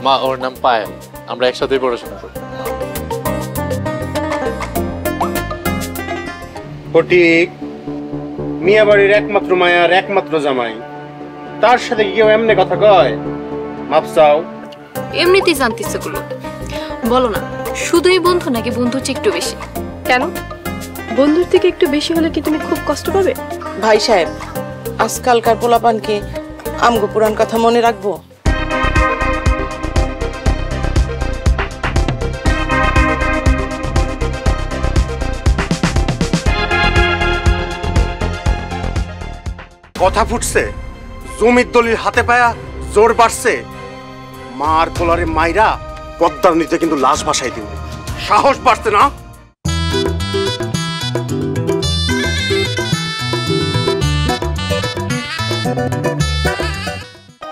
মা ওর নাম পায়েল, আমরা একসাথেই পড়াশোনা করি। ফটিক মিয়া বাড়ির একমাত্র মায়ার একমাত্র জামাই, তার সাথে কি কেউ এমনি কথা কয়? মাপ চাও। এমনিতেই জানতে ইচ্ছে করলো। বলো না, শুধুই বন্ধু নাকি বন্ধুর চেয়ে একটু বেশি? কেন, বন্ধুর থেকে একটু বেশি হলে কি তুমি খুব কষ্ট পাবে? ভাই সাহেব, আজকালকার পোলাপানকে আমগো পুরান কথা মনে রাখবো? কথা ফুটছে, জমির দলিল হাতে পায়া জোর বাড়ছে। মার কোলারে মাইরা পদ্মার নিতে কিন্তু লাশ ভাসাই দিব। সাহস বাড়ছে না?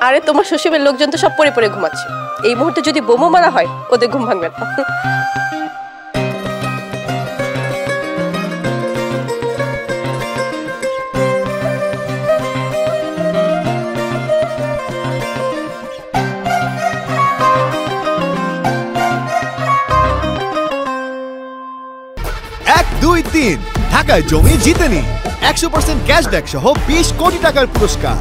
আরে তোমার শ্বশুরের লোকজন তো সব পরে পরে ঘুমাচ্ছে, এই মুহূর্তে যদি বোমা মারা হয় ওদের ঘুম ভাঙবে না। এক দুই তিন ঢাকায় জমি জিতে নিন 100% ক্যাশব্যাক সহ 20 কোটি টাকার পুরস্কার।